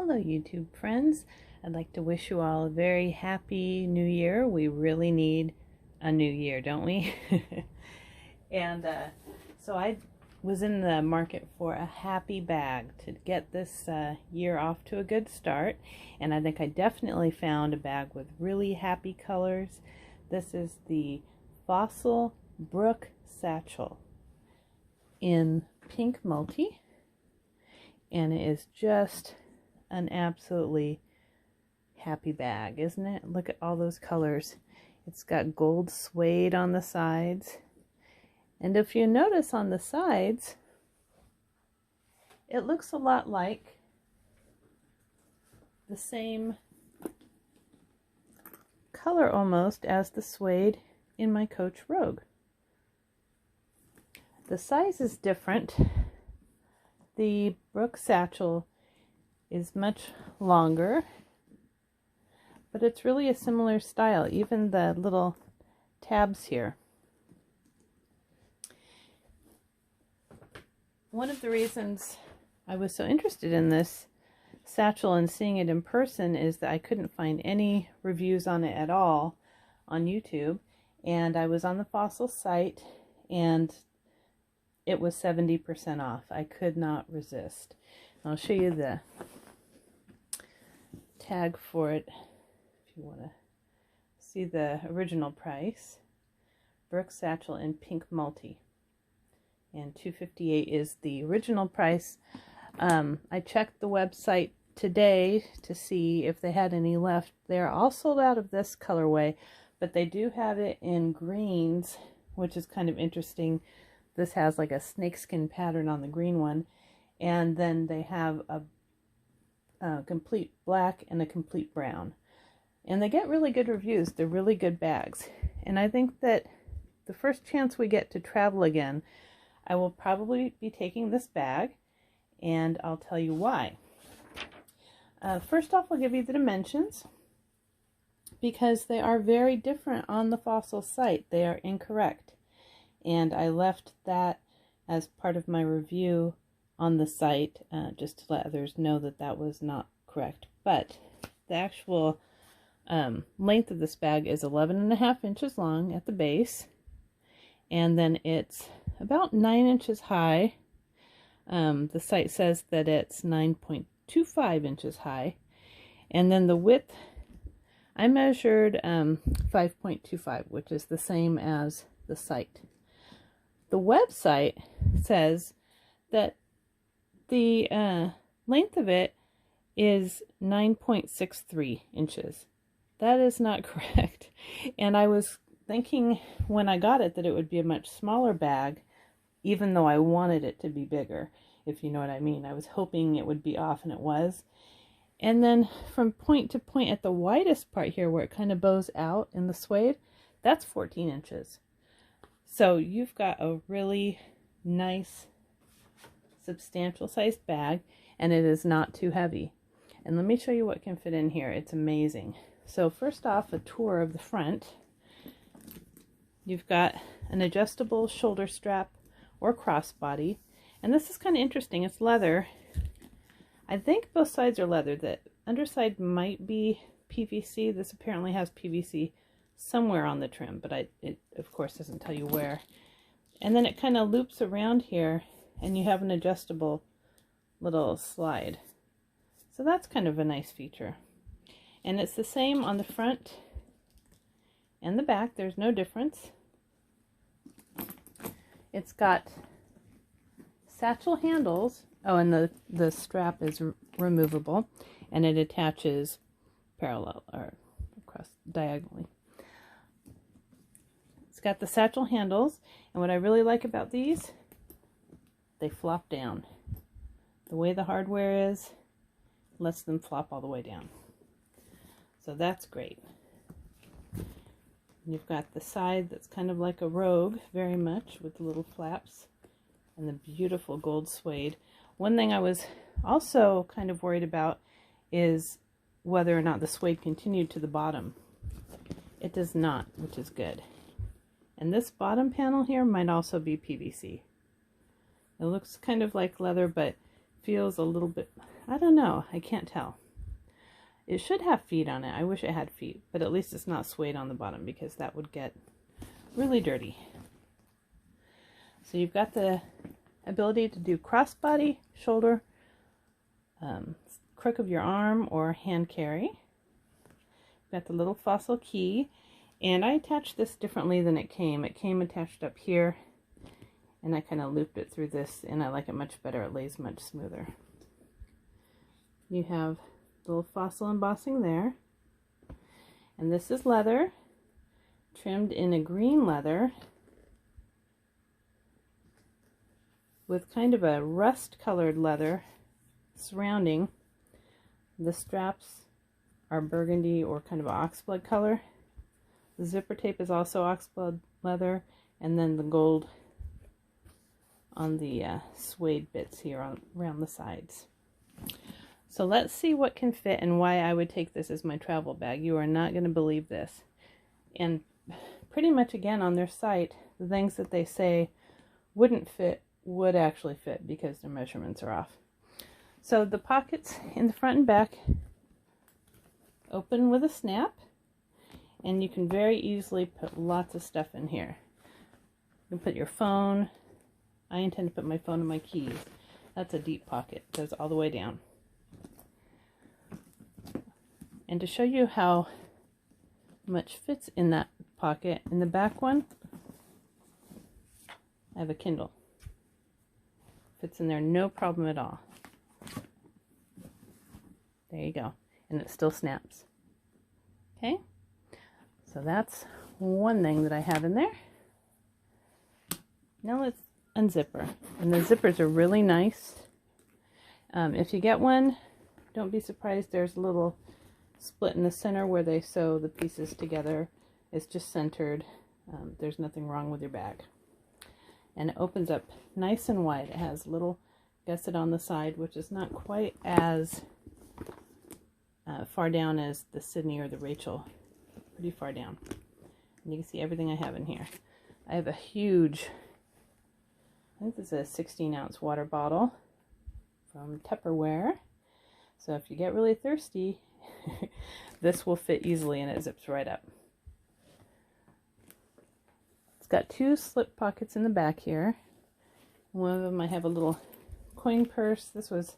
Hello YouTube friends. I'd like to wish you all a very happy new year. We really need a new year, don't we? And so I was in the market for a happy bag to get this year off to a good start, and I think I definitely found a bag with really happy colors. This is the Fossil Brooke Satchel in pink multi, and it is just an absolutely happy bag, isn't it? Look at all those colors. It's got gold suede on the sides, and if you notice on the sides, it looks a lot like the same color almost as the suede in my Coach Rogue. The size is different. The BROOKE Satchel is much longer, but it's really a similar style, even the little tabs here. One of the reasons I was so interested in this satchel and seeing it in person is that I couldn't find any reviews on it at all on YouTube, and I was on the Fossil site and it was 70% off. I could not resist. I'll show you the tag for it if you want to see the original price. BROOKE Satchel in pink multi, and $258 is the original price. I checked the website today to see if they had any left. They're all sold out of this colorway, but they do have it in greens, which is kind of interesting. This has like a snakeskin pattern on the green one, and then they have a complete black and a complete brown, and they get really good reviews. They're really good bags, and I think that the first chance we get to travel again, I will probably be taking this bag, and I'll tell you why. First off, I'll give you the dimensions, because they are very different on the Fossil site. They are incorrect, and I left that as part of my review on the site, just to let others know that that was not correct. But the actual length of this bag is 11.5 inches long at the base, and then it's about 9 inches high. The site says that it's 9.25 inches high, and then the width, I measured 5.25, which is the same as the site. The website says that the length of it is 9.63 inches. That is not correct. And I was thinking when I got it that it would be a much smaller bag, even though I wanted it to be bigger, if you know what I mean. I was hoping it would be off, and it was. And then from point to point at the widest part here, where it kind of bows out in the suede, that's 14 inches. So you've got a really nice, substantial sized bag, and it is not too heavy. And let me show you what can fit in here. It's amazing. So first off, a tour of the front. You've got an adjustable shoulder strap or crossbody, and this is kind of interesting. It's leather. I think both sides are leather. The underside might be PVC. This apparently has PVC somewhere on the trim, but it of course doesn't tell you where. And then it kind of loops around here, and you have an adjustable little slide. So that's kind of a nice feature. And it's the same on the front and the back. There's no difference. It's got satchel handles. Oh, and the strap is removable, and it attaches parallel or across diagonally. It's got the satchel handles, and what I really like about these, they flop down. The way the hardware is, lets them flop all the way down. So that's great. And you've got the side that's kind of like a Rogue, very much, with the little flaps and the beautiful gold suede. One thing I was also kind of worried about is whether or not the suede continued to the bottom. It does not, which is good. And this bottom panel here might also be PVC. It looks kind of like leather, but feels a little bit, I don't know. I can't tell. It should have feet on it. I wish it had feet, but at least it's not suede on the bottom because that would get really dirty. So you've got the ability to do crossbody, shoulder, crook of your arm, or hand carry. You've got the little Fossil key, and I attached this differently than it came. It came attached up here, and I kind of looped it through this, and I like it much better. It lays much smoother. You have little Fossil embossing there, and this is leather trimmed in a green leather with kind of a rust colored leather surrounding. The straps are burgundy or kind of oxblood color. The zipper tape is also oxblood leather, and then the gold on the suede bits here around the sides. So let's see what can fit and why I would take this as my travel bag. You are not going to believe this. And pretty much again on their site, the things that they say wouldn't fit would actually fit because their measurements are off. So the pockets in the front and back open with a snap, and you can very easily put lots of stuff in here. You can put your phone. I intend to put my phone and my keys. That's a deep pocket. It goes all the way down. And to show you how much fits in that pocket, in the back one, I have a Kindle. Fits in there no problem at all. There you go. And it still snaps. Okay? So that's one thing that I have in there. Now let's unzip her. And the zippers are really nice. If you get one, don't be surprised there's a little split in the center where they sew the pieces together. It's just centered. There's nothing wrong with your bag. And it opens up nice and wide. It has a little gusset on the side, which is not quite as far down as the Sydney or the Rachel. Pretty far down. And you can see everything I have in here. I have a huge, I think this is a 16-ounce water bottle from Tupperware. So if you get really thirsty, this will fit easily and it zips right up. It's got two slip pockets in the back here. One of them I have a little coin purse. This was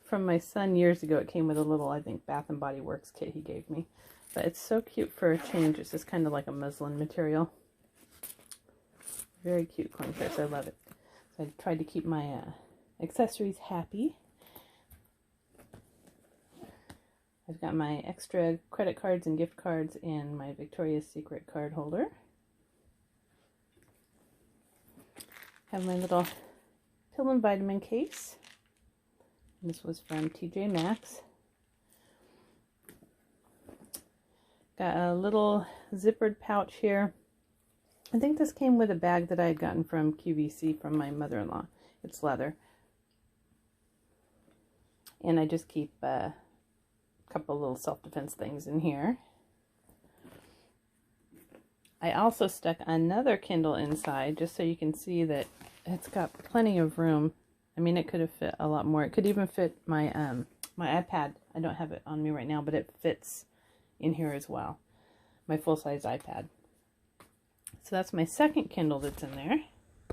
from my son years ago. It came with a little, I think, Bath and Body Works kit he gave me. But it's so cute for a change. It's just kind of like a muslin material. Very cute coin purse. I love it. So I tried to keep my accessories happy. I've got my extra credit cards and gift cards and my Victoria's Secret card holder. Have my little pill and vitamin case. This was from TJ Maxx. Got a little zippered pouch here. I think this came with a bag that I had gotten from QVC from my mother-in-law. It's leather. And I just keep couple little self-defense things in here. I also stuck another Kindle inside just so you can see that it's got plenty of room. I mean, it could have fit a lot more. It could even fit my my iPad. I don't have it on me right now, but it fits in here as well. My full-size iPad. So that's my second Kindle that's in there.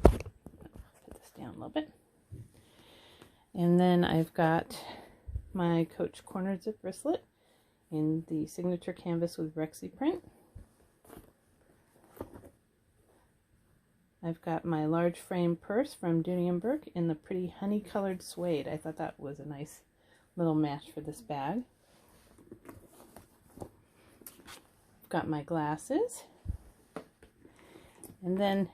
Let's put this down a little bit. And then I've got my Coach corner zip wristlet in the signature canvas with Rexy print. I've got my large frame purse from Dooney & Bourke in the pretty honey colored suede. I thought that was a nice little match for this bag. I've got my glasses. And then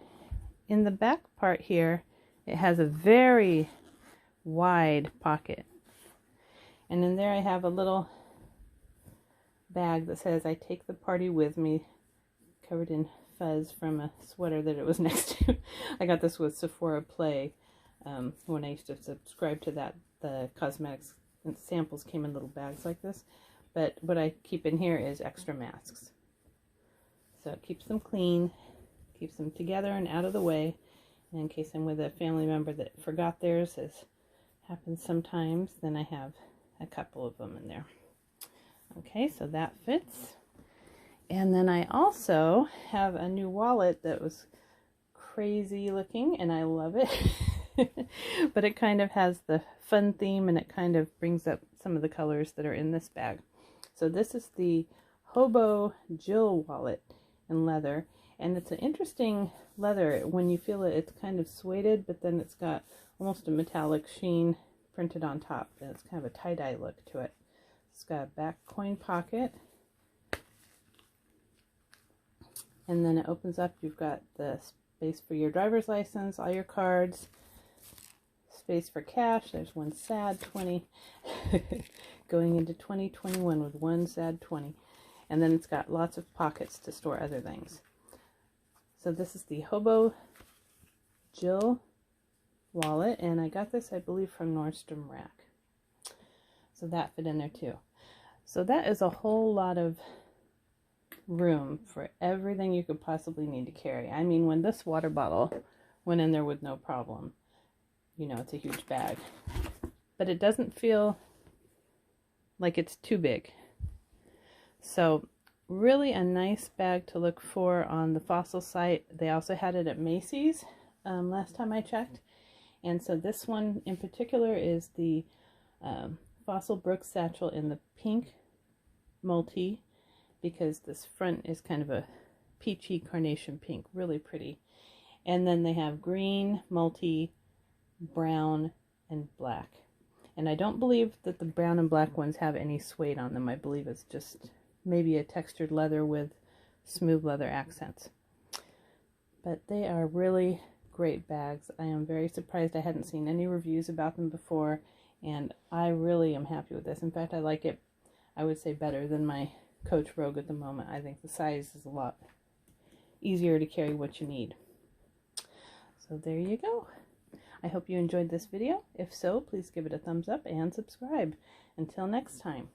in the back part here, it has a very wide pocket. And in there I have a little bag that says, "I take the party with me," covered in fuzz from a sweater that it was next to. I got this with Sephora Play when I used to subscribe to that. The cosmetics and samples came in little bags like this. But what I keep in here is extra masks. So it keeps them clean, keeps them together and out of the way. And in case I'm with a family member that forgot theirs, as happens sometimes, then I have a couple of them in there. Okay, so that fits. And then I also have a new wallet that was crazy looking, and I love it. But it kind of has the fun theme, and it kind of brings up some of the colors that are in this bag. So this is the Hobo Jill wallet in leather, and it's an interesting leather. When you feel it, it's kind of suede, but then it's got almost a metallic sheen printed on top, and it's kind of a tie-dye look to it. It's got a back coin pocket, and then it opens up. You've got the space for your driver's license, all your cards, space for cash. There's one sad 20 going into 2021 with one sad 20. And then it's got lots of pockets to store other things. So this is the Hobo Jill wallet, and I got this, I believe, from Nordstrom Rack. So that fit in there too. So that is a whole lot of room for everything you could possibly need to carry. I mean, when this water bottle went in there with no problem, you know, it's a huge bag. But it doesn't feel like it's too big. So really a nice bag to look for on the Fossil site. They also had it at Macy's last time I checked. And so this one in particular is the Fossil Brooke Satchel in the pink multi, because this front is kind of a peachy carnation pink, really pretty. And then they have green, multi, brown, and black. And I don't believe that the brown and black ones have any suede on them. I believe it's just maybe a textured leather with smooth leather accents. But they are really great bags. I am very surprised. I hadn't seen any reviews about them before, and I really am happy with this. In fact, I like it, I would say, better than my Coach Rogue at the moment. I think the size is a lot easier to carry what you need. So there you go. I hope you enjoyed this video. If so, please give it a thumbs up and subscribe. Until next time.